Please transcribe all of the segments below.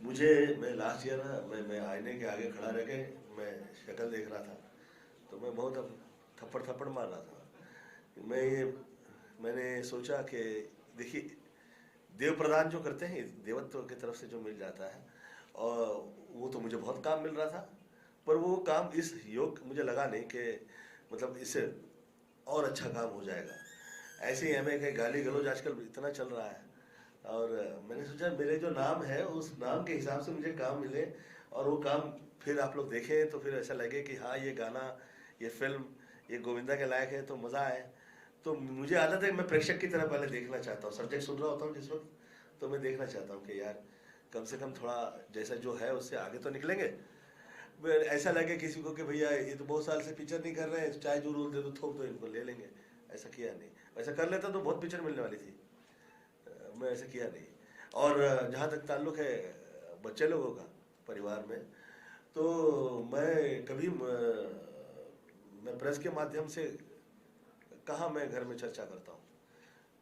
मुझे मैं last year ना मैं आईने के आगे खड़ा रह के मैं शक्ल देख रहा था, तो मैं बहुत अब थप्पड़ थप्पड़ मार रहा था। मैंने सोचा कि देखिए, देव प्रदान जो करते हैं देवत्व की तरफ से जो मिल जाता है, और वो तो मुझे बहुत काम मिल रहा था, पर वो काम इस योग मुझे लगा नहीं कि मतलब इससे और अच्छा काम हो जाएगा। ऐसे ही हमें कहीं गाली गलौज आजकल इतना चल रहा है, और मैंने सोचा मेरे जो नाम है उस नाम के हिसाब से मुझे काम मिले, और वो काम फिर आप लोग देखें तो फिर ऐसा लगे कि हाँ, ये गाना, ये फिल्म, ये गोविंदा के लायक है, तो मज़ा आए। तो मुझे आदत है, मैं प्रेक्षक की तरह पहले देखना चाहता हूँ, सब्जेक्ट सुन रहा होता हूँ जिस वक्त, तो मैं देखना चाहता हूँ कि यार कम से कम थोड़ा जैसा जो है उससे आगे तो निकलेंगे। ऐसा लगे किसी को कि भैया ये तो बहुत साल से पिक्चर नहीं कर रहे हैं, चाहे जो रोल दे दो थोक दो इनको ले लेंगे। ऐसा किया नहीं, वैसा कर लेता तो बहुत पिक्चर मिलने वाली थी। मैं ऐसा किया नहीं। और जहाँ तक ताल्लुक है बच्चे लोगों का परिवार में, तो मैं प्रेस के माध्यम से कहाँ मैं घर में चर्चा करता हूँ।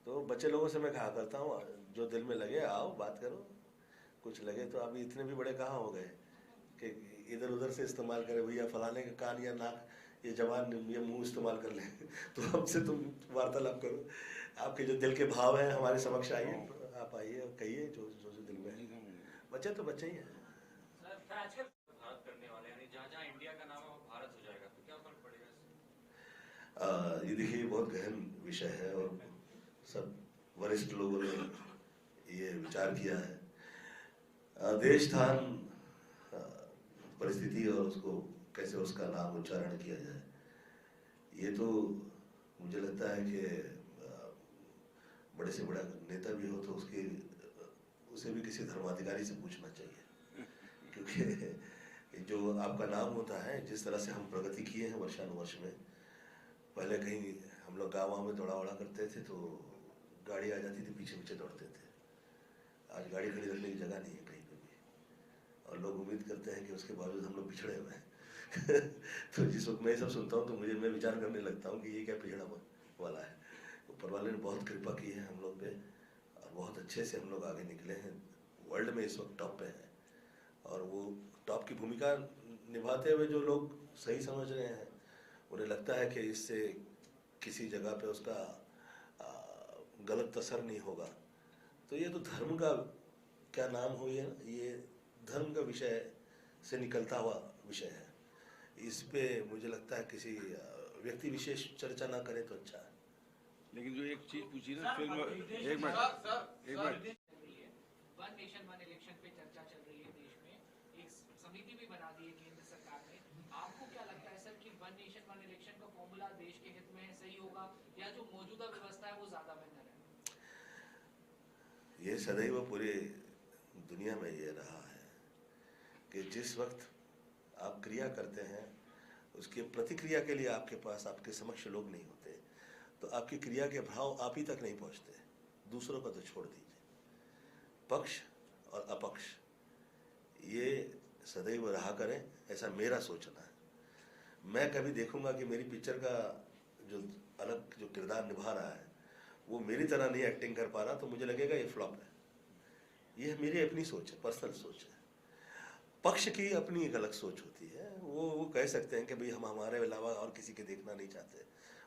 तो बच्चे लोगों से मैं कहा करता हूँ, जो दिल में लगे आओ बात करो, कुछ लगे तो अभी इतने भी बड़े कहाँ हो गए कि इधर उधर से इस्तेमाल करे, भैया फलाने का कान या नाक, ये जबान, ये मुंह इस्तेमाल कर ले तो हमसे तुम वार्तालाप करो, आपके जो दिल के भाव हैं हमारे समक्ष आइए, आप आइए और कहिए जो जो जो दिल में है। बच्चे तो बच्चे ही हैं। आजकल भारत करने वाले यानी जहाँ जहाँ इंडिया का नाम है वो भारत हो जाएगा, तो क्या फर्क पड़ेगा इससे? ये देखिए बहुत गहन विषय है, और सब वरिष्ठ लोगों ने ये विचार किया है। देश स्थान, परिस्थिति और उसको कैसे उसका नाम उच्चारण किया जाए, ये तो मुझे लगता है कि बड़े से बड़ा नेता भी हो तो उसे भी किसी धर्माधिकारी से पूछना चाहिए, क्योंकि जो आपका नाम होता है, जिस तरह से हम प्रगति किए हैं वर्षानुवर्ष में, पहले कहीं हम लोग गाँव में दौड़ा वड़ा करते थे तो गाड़ी आ जाती थी, पीछे पीछे दौड़ते थे। आज गाड़ी खड़ी रखने की जगह नहीं है कहीं पे भी, और लोग उम्मीद करते हैं कि उसके बावजूद हम लोग पिछड़े हुए हैं तो जिस वक्त मैं ये सब सुनता हूँ तो मैं विचार करने लगता हूँ कि ये क्या पिछड़ा वाला है। ऊपर वाले ने बहुत कृपा की है हम लोग पे, और बहुत अच्छे से हम लोग आगे निकले हैं, वर्ल्ड में इस वक्त टॉप पे हैं। और वो टॉप की भूमिका निभाते हुए जो लोग सही समझ रहे हैं, उन्हें लगता है कि इससे किसी जगह पे उसका गलत असर नहीं होगा। तो ये तो धर्म का क्या नाम हो, ये धर्म का विषय से निकलता हुआ विषय है। इस पे मुझे लगता है किसी व्यक्ति विशेष चर्चा ना करे तो अच्छा है। लेकिन जो एक चीज पूछी ना फिल्म, एक minute one nation one election पे चर्चा चल रही है देश में, एक समिति भी बना दी है केंद्र सरकार ने। आपको क्या लगता है सर कि वन नेशन वन इलेक्शन का फॉर्मूला देश के हित में सही होगा, या जो मौजूदा व्यवस्था है वो ज्यादा बेहतर है? ये सदैव पूरी दुनिया में ये रहा है कि जिस वक्त आप क्रिया करते हैं, उसके प्रतिक्रिया के लिए आपके पास आपके समक्ष लोग नहीं होते, तो आपकी क्रिया के भाव आप ही तक नहीं पहुंचते, दूसरों का तो छोड़ दीजिए। पक्ष और अपक्ष ये सदैव रहा करें, ऐसा मेरा सोचना है। मैं कभी देखूंगा कि मेरी पिक्चर का जो अलग जो किरदार निभा रहा है वो मेरी तरह नहीं एक्टिंग कर पा रहा, तो मुझे लगेगा ये फ्लॉप है। ये मेरी अपनी सोच है, पर्सनल सोच है। पक्ष की अपनी एक अलग सोच होती है, वो कह सकते हैं कि भाई हम हमारे अलावा और किसी के देखना नहीं चाहते,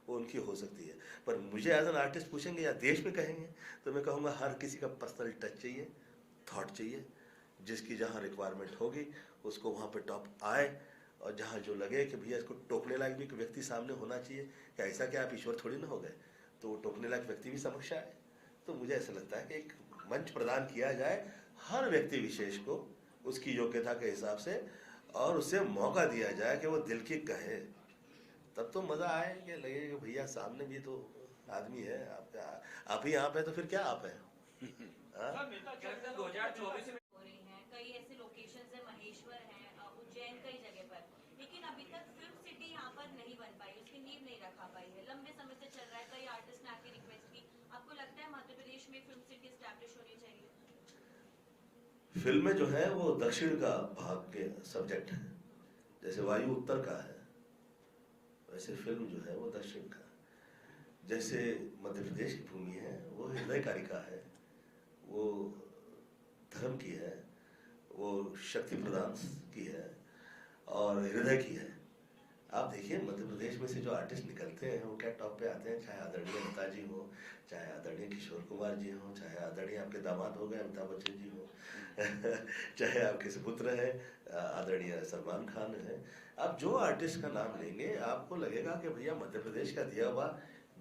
वो उनकी हो सकती है। पर मुझे एज एन आर्टिस्ट पूछेंगे या देश में कहेंगे तो मैं कहूँगा हर किसी का पर्सनल टच चाहिए, थॉट चाहिए, जिसकी जहाँ रिक्वायरमेंट होगी उसको वहाँ पे टॉप आए, और जहाँ जो लगे कि भैया इसको टोकने लायक भी व्यक्ति सामने होना चाहिए, कि ऐसा क्या आप ईश्वर थोड़ी ना हो गए, तो वो टोकने लायक व्यक्ति भी समक्ष आए। तो मुझे ऐसा लगता है कि एक मंच प्रदान किया जाए हर व्यक्ति विशेष को उसकी योग्यता के हिसाब से, और उसे मौका दिया जाए कि वो दिल की कहे, तब तो मजा आए कि लगे कि भैया सामने भी तो आदमी है, आप ही आप है तो फिर क्या आप है। 2024 में हो रही हैं, कई ऐसे लोकेशंस हैं, महेश्वर हैं, उज्जैन, कई जगह पर, लेकिन अभी तक फिल्म सिटी यहाँ पर नहीं बन पाई, उसकी नींव नहीं रखा पाई है। लंबे समय से चल रहा है, कई आर्टिस्ट ने आके रिक्वेस्ट की। आपको लगता है मध्य प्रदेश में फिल्म सिटी एस्टैब्लिश होनी चाहिए? फिल्में जो है वो दक्षिण का भाग के सब्जेक्ट है, जैसे वायु उत्तर का है, वैसे फिल्म जो है वो दक्षिण का। जैसे मध्य प्रदेश की भूमि है वो हृदय कारिका है, वो धर्म की है, वो शक्ति प्रदान की है और हृदय की है। आप देखिए मध्य प्रदेश में से जो आर्टिस्ट निकलते हैं वो क्या टॉप पे आते हैं, चाहे आदरणीय लता जी हो, चाहे आदरणीय किशोर कुमार जी हो, चाहे आदरणीय आपके दामाद हो गए अमिताभ बच्चन जी हो चाहे आपके सुपुत्र है आदरणीय सलमान खान है। आप जो आर्टिस्ट का नाम लेंगे आपको लगेगा कि भैया मध्य प्रदेश का दिया हुआ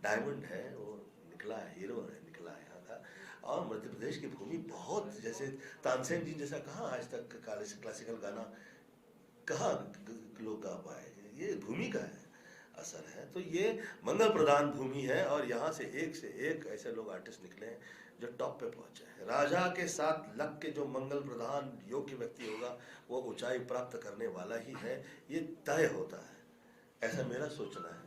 डायमंड है, वो निकला है, हीरो है, निकला है यहाँ का। और मध्य प्रदेश की भूमि बहुत, जैसे तानसेन जी जैसा कहाँ आज तक क्लासिकल गाना कहाँ लोग गा पाए, ये भूमि का है असर है। तो ये मंगल प्रधान भूमि है और यहाँ से एक ऐसे लोग आर्टिस्ट निकले हैं जो टॉप पे पहुंचे हैं। राजा के साथ लग के जो मंगल प्रधान योग्य व्यक्ति होगा वो ऊंचाई प्राप्त करने वाला ही है, ये तय होता है, ऐसा मेरा सोचना है।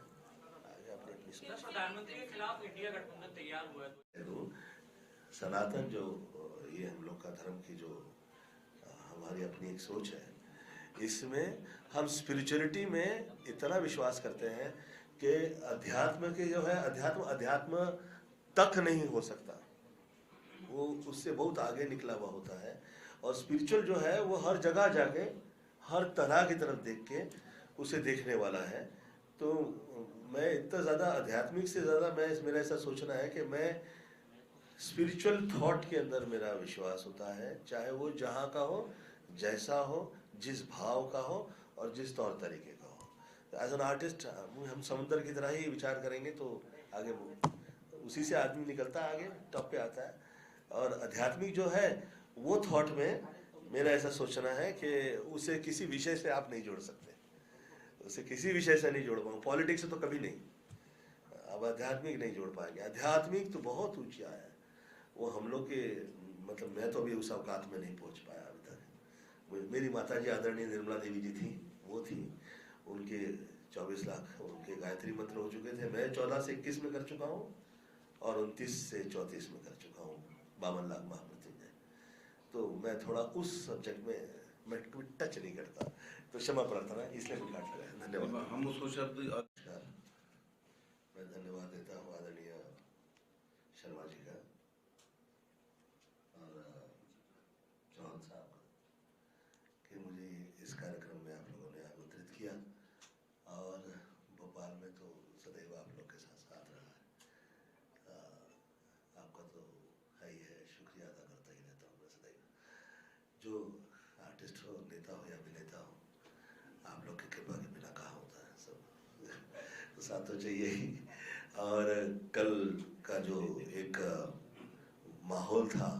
आगे आपने अपनी सोच। प्रधानमंत्री के खिलाफ इंडिया गठबंधन तैयार हुआ है। सनातन जो ये हम लोग का धर्म की जो हमारी अपनी एक सोच है, इसमें हम स्पिरिचुअलिटी में इतना विश्वास करते हैं कि अध्यात्म के जो है अध्यात्म तक नहीं हो सकता, वो उससे बहुत आगे निकला हुआ होता है। और स्पिरिचुअल जो है वो हर जगह जाके हर तरह की तरफ देख के उसे देखने वाला है। तो मैं इतना ज़्यादा आध्यात्मिक से ज़्यादा मेरा ऐसा सोचना है कि मैं स्पिरिचुअल थॉट के अंदर मेरा विश्वास होता है, चाहे वो जहाँ का हो, जैसा हो, जिस भाव का हो और जिस तौर तरीके का हो। एज एन आर्टिस्ट हम समुद्र की तरह ही विचार करेंगे तो आगे उसी से आदमी निकलता है, आगे टॉप पे आता है। और आध्यात्मिक जो है वो थॉट में मेरा ऐसा सोचना है कि उसे किसी विषय से आप नहीं जोड़ सकते, उसे किसी विषय से नहीं जोड़ पाऊँ, पॉलिटिक्स से तो कभी नहीं, अब आध्यात्मिक नहीं जोड़ पाएंगे। आध्यात्मिक तो बहुत ऊंचा है, वो हम लोग के मतलब मैं तो अभी उस अवकात में नहीं पहुंच पाया अभी तक। मेरी माता जी आदरणीय निर्मला देवी जी थी, वो थी, उनके 24 लाख उनके गायत्री मंत्र हो चुके थे। मैं 14 से 21 में कर चुका हूँ और 29 से 34 में कर चुका हूँ 52 लाख महामृत्युंजय। तो मैं थोड़ा उस सब्जेक्ट में मैं टच नहीं करता, तो क्षमा प्रार्थना, इसलिए मैं काट लगा। धन्यवाद। हम उसको शब्द मैं धन्यवाद देता हूँ आदरणीय शर्मा जी का और चौहान साहब का कि मुझे इस कार्यक्रम में आप लोगों ने आमंत्रित किया और भोपाल में तो सदैव आप लोग के साथ साथ रहा है। आपका तो है ही है, शुक्रिया अदा करता ही रहता हूँ मैं सदैव। जो आर्टिस्ट हो, नेता हो या अभिनेता हो, आप लोग की कृपा के बिना कहाँ होता है सब तो साथ तो चाहिए ही। और कल का जो एक माहौल था,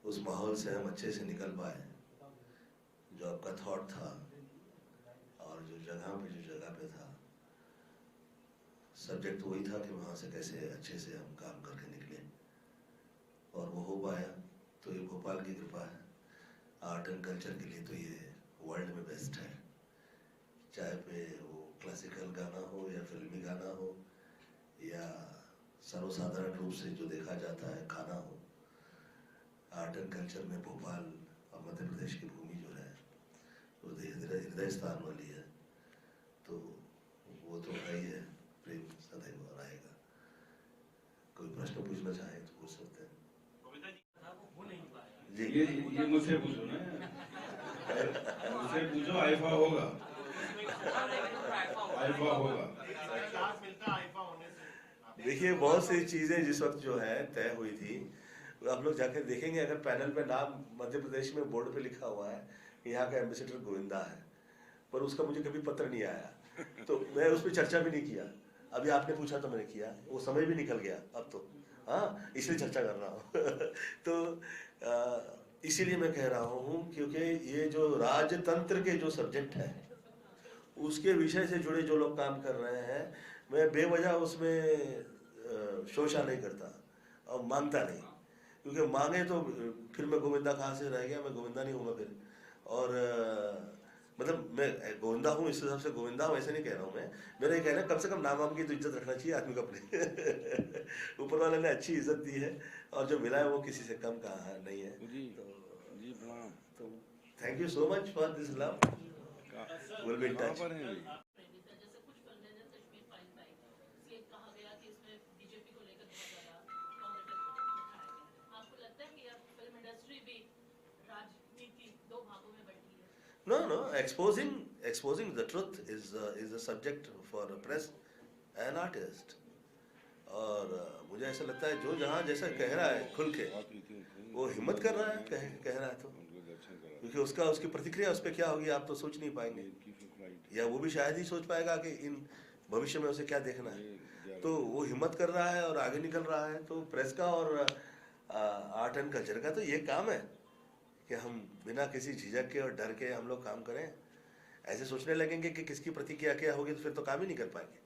उस माहौल से हम अच्छे से निकल पाए। जो आपका थॉट था और जो जगह पे था, सब्जेक्ट वही था कि वहाँ से कैसे अच्छे से हम काम करके निकले और वो हो पाया। तो ये भोपाल की कृपा है। आर्ट एंड कल्चर के लिए तो ये वर्ल्ड में बेस्ट है, चाहे पे वो क्लासिकल गाना हो या फिल्मी गाना हो या सर्वसाधारण रूप से जो देखा जाता है खाना हो। आर्ट एंड कल्चर में भोपाल और मध्य प्रदेश की भूमि जो है वो हृदय स्थान वाली है, तो वो तो है ही है, प्रेम सदैव रहेगा। कोई प्रश्न पूछना चाहे तो पूछ सकते हैं जी। ये मुझसे पूछो ना, मुझसे पूछो, आईफा होगा, आईफा होगा। देखिए बहुत सी चीज़ें जिस वक्त जो है तय हुई थी, आप लोग जाकर देखेंगे, अगर पैनल पे नाम मध्य प्रदेश में बोर्ड पे लिखा हुआ है कि यहाँ का एम्बेसडर गोविंदा है, पर उसका मुझे कभी पत्र नहीं आया, तो मैं उस पर चर्चा भी नहीं किया। अभी आपने पूछा तो मैंने किया, वो समय भी निकल गया अब तो, हाँ, इसलिए चर्चा कर रहा हूँ तो इसीलिए मैं कह रहा हूँ क्योंकि ये जो राजतंत्र के जो सब्जेक्ट है उसके विषय से जुड़े जो लोग काम कर रहे हैं, मैं बेवजह उसमें शोषा नहीं करता और मांगता नहीं, क्योंकि मांगे तो फिर मैं गोविंदा कहाँ से रह गया, मैं गोविंदा नहीं हूँगा फिर। और मतलब मैं गोविंदा हूँ इस हिसाब से गोविंदा हूँ ऐसे नहीं कह रहा हूँ मैं, मेरा ये कहना है कम से कम नाम वाम की तो इज्जत रखना चाहिए आदमी को अपने ऊपर वाले ने अच्छी इज्जत दी है और जो मिला है वो किसी से कम कहा नहीं है। तो thank you so much for this love, will be in touch. जैसे कुछ फिल्में ने कश्मीर फाइल में ये कहा गया कि इसमें बीजेपी को लेकर बहुत ज्यादा पॉजिटिव दिखाया गया। आपको लगता है कि अब फिल्म इंडस्ट्री भी राजनीति No, exposing the truth is a subject for a press and artist. और मुझे ऐसा लगता है जो जहाँ जैसा कह रहा है खुल के, वो हिम्मत कर रहा है, कह रहा है तो, क्योंकि उसकी प्रतिक्रिया उस पर क्या होगी आप तो सोच नहीं पाएंगे, या वो भी शायद ही सोच पाएगा कि इन भविष्य में उसे क्या देखना है। तो वो हिम्मत कर रहा है और आगे निकल रहा है। तो प्रेस का और आर्ट एंड कल्चर का तो ये काम है कि हम बिना किसी झिझक के और डर के हम लोग काम करें। ऐसे सोचने लगेंगे कि किसकी प्रतिक्रिया क्या होगी तो फिर तो काम ही नहीं कर पाएंगे।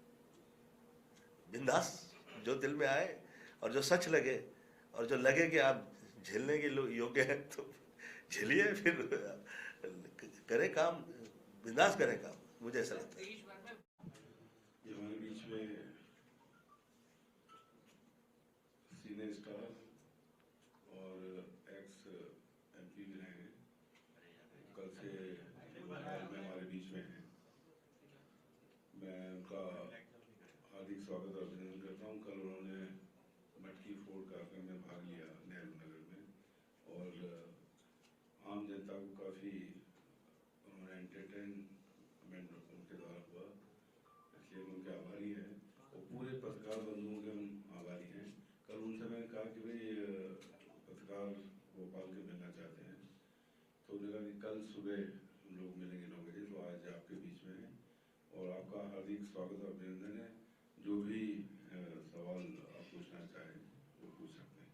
बिंदास, जो दिल में आए और जो सच लगे और जो लगे कि आप झेलने के योग्य है तो झेलिए, फिर करें काम, बिंदास करें काम। मुझे ऐसा लगता है। देश भर में ये हमारे बीच में सीने स्टार और एक्स एमपी भी रहे हैं, कल से भोपाल में हमारे बीच में हैं। मैं उनका हार्दिक स्वागत और अभिनंदन करता हूँ। कल उन्होंने मटकी फोड़ कार्यक्रम में भाग लिया नेहरू नगर में, और आम जनता को काफ़ी उन्होंने एंटरटेनमेंट उनके द्वारा हुआ, इसलिए हम उनके आभारी हैं और पूरे पत्रकार बंधुओं के हम आभारी हैं। कल उनसे मैंने कहा कि भाई पत्रकार भोपाल के मिलना चाहते हैं, तो उन्होंने कहा कि कल सुबह हम लोग मिलेंगे 9 बजे। तो आज आपके बीच में है और आपका हार्दिक स्वागत और अभिनंदन है। जो भी सवाल आप पूछना चाहें वो पूछ सकते हैं।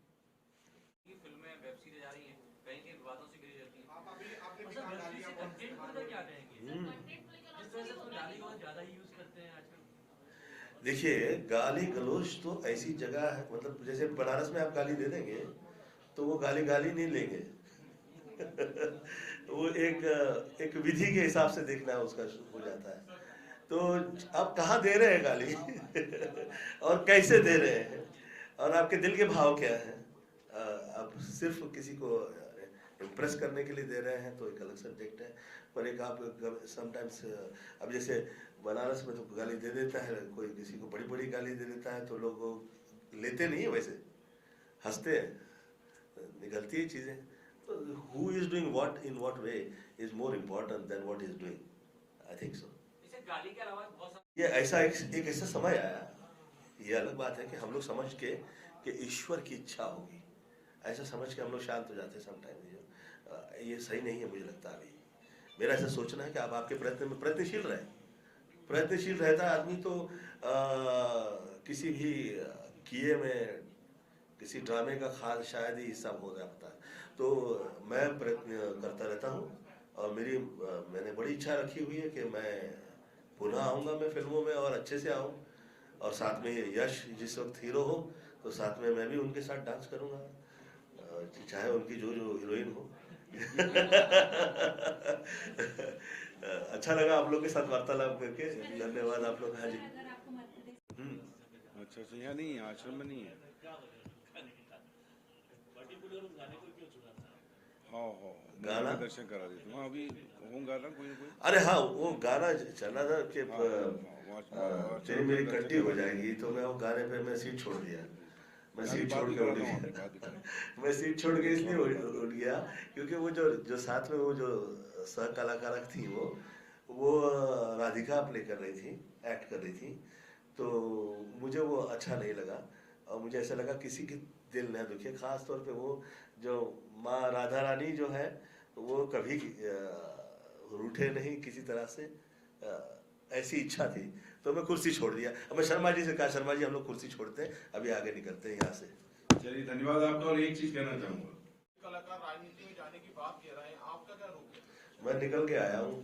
ये फिल्में वेब सीरीज आ रही हैं, कहीं कहीं विवादों से घिरी रहती हैं। आपने मतलब वेब सीरीज से कंटेंट को लेकर क्या कहेंगे? कंटेंट को लेकर जिस तरह से तो गाली गलौज ज्यादा ही यूज करते हैं आजकल। देखिए, गाली गलौज तो ऐसी जगह है, मतलब जैसे बनारस में आप गाली दे देंगे तो वो गाली नहीं लेंगे। वो एक विधि के हिसाब से देखना उसका हो जाता है। तो आप कहाँ दे रहे हैं गाली और कैसे दे रहे हैं और आपके दिल के भाव क्या हैं। आप सिर्फ किसी को इम्प्रेस करने के लिए दे रहे हैं तो एक अलग सब्जेक्ट है, पर एक आप समटाइम्स, अब जैसे बनारस में तो गाली दे देता है कोई, किसी को बड़ी गाली दे देता है तो लोग लेते नहीं है, वैसे हंसते हैं, निकलती है चीज़ें। तो who is doing what in what way is more important then what is doing, I think so. इसे गाली के अलावा बहुत ये ऐसा एक ऐसा समय आया, ये अलग बात है कि हम लोग समझ के कि ईश्वर की इच्छा होगी, ऐसा समझ के हम लोग शांत हो जाते हैं समटाइम। ये सही नहीं है मुझे लगता। अभी मेरा ऐसा सोचना है कि आप आपके प्रयत्न में प्रयत्नशील रहता है आदमी तो किसी भी किए में किसी ड्रामे का खास शायद ही हिस्सा हो जाता है। तो मैं प्रयत्न करता रहता हूँ और मैंने बड़ी इच्छा रखी हुई है कि मैं पुनः आऊँगा मैं फिल्मों में और अच्छे से आऊँ, और साथ में यश जिस वक्त हीरो हो तो साथ में मैं भी उनके साथ डांस करूँगा, चाहे उनकी जो हीरोइन हो। अच्छा लगा आप लोग के साथ वार्तालाप करके, धन्यवाद आप लोग। हाँ जी। अच्छा, यहाँ नहीं है, आश्रम में नहीं है। हाँ, गाना दर्शन करा देते हैं अभी होगा ना कोई। अरे हाँ, वो गाना चला था कि तेरी मेरी कट्टी हो जाएगी, तो मैं वो गाने पे मैं सीट छोड़ दिया। मैं सीट छोड़ के इसलिए उठ गया क्योंकि वो जो साथ में वो जो सह कलाकार थी वो राधिका प्ले कर रही थी, एक्ट कर रही थी, तो मुझे वो अच्छा नहीं लगा। और मुझे ऐसा लगा किसी की दिल न दुखे, खास तौर पे वो जो माँ राधा रानी जो है वो कभी रूठे नहीं किसी तरह से, ऐसी इच्छा थी तो मैं कुर्सी छोड़ दिया। अब मैं शर्मा जी से कहा, शर्मा जी हम लोग कुर्सी छोड़ते हैं, अभी आगे निकलते हैं यहाँ से। चलिए, धन्यवाद आपका। और एक चीज कहना चाहूँगा, कलाकार राजनीति में जाने की बात कह रहे हैं, आपका क्या रोक है? मैं निकल के आया हूँ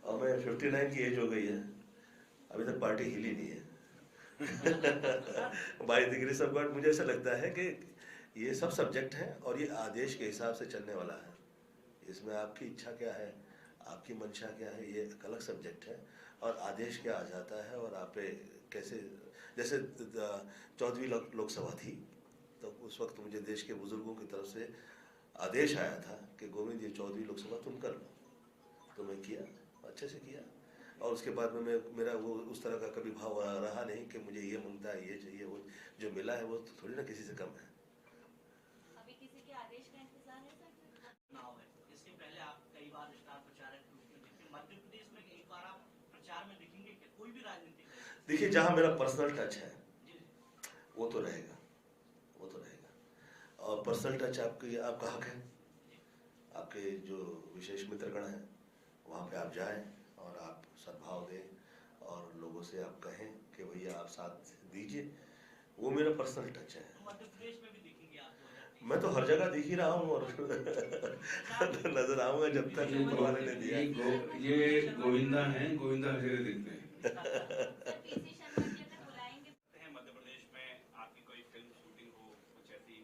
और मैं 59 की एज हो गई है, अभी तक पार्टी हिली नहीं है। By the grace of God मुझे ऐसा लगता है कि ये सब सब्जेक्ट हैं और ये आदेश के हिसाब से चलने वाला है। इसमें आपकी इच्छा क्या है, आपकी मंशा क्या है, ये एक अलग सब्जेक्ट है, और आदेश क्या आ जाता है और आप कैसे, जैसे 14वीं लोकसभा थी तो उस वक्त मुझे देश के बुजुर्गों की तरफ से आदेश आया था कि गोविंद ये 14वीं लोकसभा तुम कर लो, तो मैं किया, अच्छे से किया। और उसके बाद में मेरा वो उस तरह का कभी भाव रहा नहीं कि मुझे ये मांगता है, ये चाहिए, वो जो मिला है वो तो थोड़ी ना किसी से कम है। अभी किसी के आदेश का इंतजार है सर? चुनाव है, इसके पहले बार स्टार प्रचारक के रूप में दिखते हैं। मध्य प्रदेश में एक बार आप प्रचार में दिखेंगे क्या? कोई भी राजनीतिक दल? देखिए, जहाँ मेरा पर्सनल टच है जी वो तो रहेगा, वो तो रहेगा। और पर्सनल टच आपका हक है। आपके जो विशेष मित्रगण हैं वहाँ पे आप जाएं और आप सद्भाव दें और लोगों से आप कहें कि भैया आप साथ दीजिए, वो मेरा पर्सनल टच है। तो मध्य प्रदेश में भी दिखेंगे आप 2023? मैं तो हर जगह दिख ही रहा हूँ और नजर आऊंगा जब तक भगवान ने दिया। ये गोविंदा हैं, गोविंदा हर जगह दिखते हैं। सर पीसी शर्मा जी अगर बुलाएंगे हैं मध्य प्रदेश में आपकी कोई फिल्म शूटिंग हो, कुछ ऐसी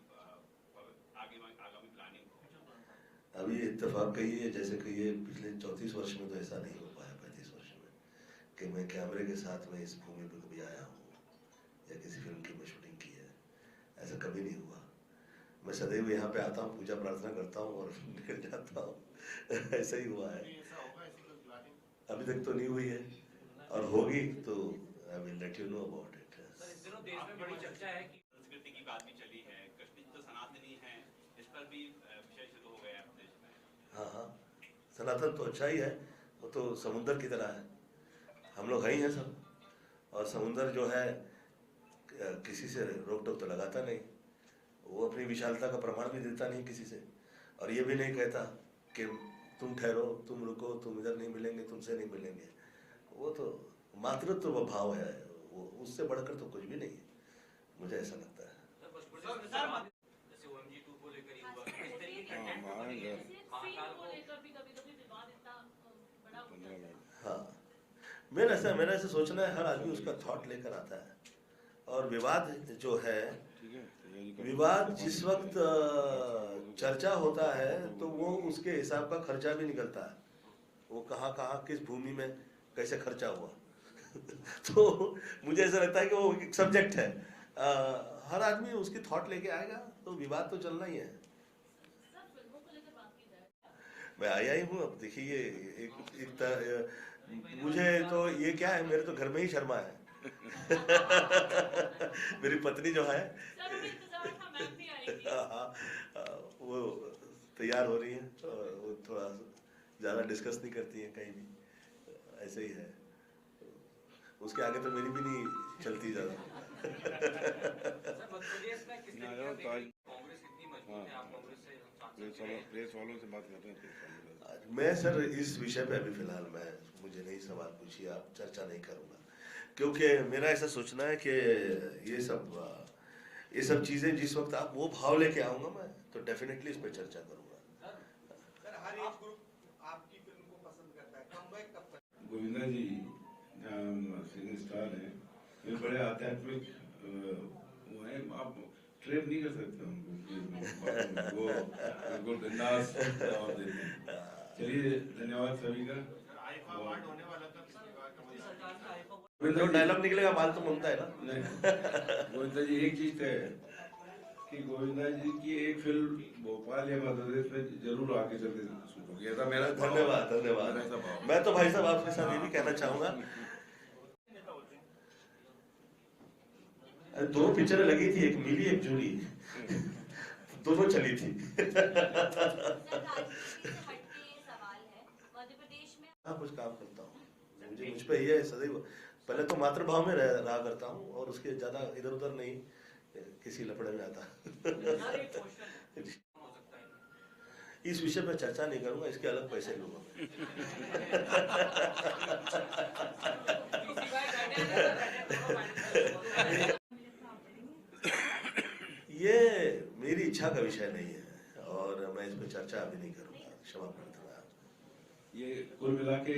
आगामी प्लानिंग हो? अभी इत्तेफाक कही है, जैसे कि ये पिछले 34 वर्ष में तो ऐसा नहीं हो पाया, 35 वर्ष में, कि मैं कैमरे के साथ में इस भूमि पर कभी आया हूँ या किसी फिल्म की मैं शूटिंग की है। ऐसा कभी नहीं हुआ। मैं सदैव यहाँ पे आता हूँ, पूजा प्रार्थना करता हूँ और निकल जाता हूँ। ऐसा ही हुआ है। ऐसा होगा, ऐसी कोई प्लानिंग? अभी तक तो नहीं हुई है और होगी तो I will let you know about it. Sir, इस दिनों देश में बड़ी चर्चा है कि संस्कृति की बात भी चली है, कश्मीर तो सनातनी है, इस पर भी विषय शुरू हो गया है प्रदेश में। हाँ हाँ, सनातन तो अच्छा ही है, वो तो समुंदर की तरह है। हम लोग हैं ही हैं सब, और समुंदर जो है किसी से रोक टोक तो लगाता नहीं। वो अपनी विशालता का प्रमाण भी देता नहीं किसी से, और ये भी नहीं कहता कि तुम ठहरो, तुम रुको, तुम इधर नहीं मिलेंगे, तुमसे नहीं मिलेंगे। वो तो मातृत्व भाव है, वो उससे बढ़कर तो कुछ भी नहीं है, मुझे ऐसा लगता है। सर, बस प्रदेश में सवाल जैसे OMG 2 को लेकर ही हुआ, इस तरीके के कंटेंट को लेकर महाकाल को कभी विवाद इतना बड़ा होता है। हाँ, मेरा ऐसा सोचना है, हर आदमी उसका थॉट लेकर आता है, और विवाद जो है, विवाद जिस वक्त चर्चा होता है तो वो उसके हिसाब का खर्चा भी निकलता है, वो कहाँ कहाँ किस भूमि में कैसे खर्चा हुआ। तो मुझे ऐसा लगता है कि वो एक सब्जेक्ट है, हर आदमी उसकी थॉट लेके आएगा, तो विवाद तो चलना ही है। सर फिल्मों को लेकर बात की जाए। मैं आया ही हूँ, अब देखिए मुझे तो ये क्या है, मेरे तो घर में ही शर्मा है। मेरी पत्नी जो है सर हमें इंतजार था, मैम भी आएंगी। वो तैयार हो रही है, वो थोड़ा ज़्यादा डिस्कस नहीं करती है कहीं भी, ऐसे ही है। उसके आगे तो मेरी भी नहीं चलती ज़्यादा। सर, मध्य प्रदेश में किस तरीके का कांग्रेस इतनी मजबूत है, आप कांग्रेस से प्रेस वालों से बात कर रहे हैं। मैं सर इस विषय पे अभी फिलहाल मुझे नहीं सवाल पूछिए, आप, चर्चा नहीं करूँगा, क्योंकि मेरा ऐसा सोचना है कि ये सब चीज़ें जिस वक्त आप वो भाव लेके आऊँगा मैं, तो डेफिनेटली इस पर चर्चा करूँगा। सर हर एज ग्रुप आपकी फिल्म को पसंद करता है, कमबैक कब तक? गोविंदा जी सिंह स्टार हैं, ये बड़े आध्यात्मिक वो हैं, आप ट्रेप नहीं कर सकते उनको, वो बिल्कुल बिंदास जवाब देते हैं। चलिए, धन्यवाद सभी का। आईफा अवार्ड होने वाला था पिछली बार, कमल सरकार का आईफा जो डायलॉग निकलेगा माल तो बनता है ना। नहीं, गोविंदा जी एक चीज है कि गोविंदा जी की एक फिल्म भोपाल या मध्य प्रदेश में जरूर आगे चलते शूट होगी, ऐसा मेरा धन्यवाद धन्यवाद। ऐसा भाव। मैं तो भाई साहब आपके साथ ये भी कहना चाहूँगा, दो पिक्चरें लगी थी, एक मिली एक जूली, दोनों चली थी। सर राजनीति से हटके ये सवाल है, मध्य प्रदेश में हाँ, कुछ काम करता हूँ, मुझ पे ये सदैव, पहले तो मातृभाव में रहा करता हूँ, और उसके ज्यादा इधर उधर नहीं किसी लफड़े में आता। इस विषय पर चर्चा नहीं करूंगा, इसके अलग पैसे लूंगा। ये मेरी इच्छा का विषय नहीं है, और मैं इस पर चर्चा अभी नहीं करूंगा, क्षमा प्रार्थना। ये कुल मिला के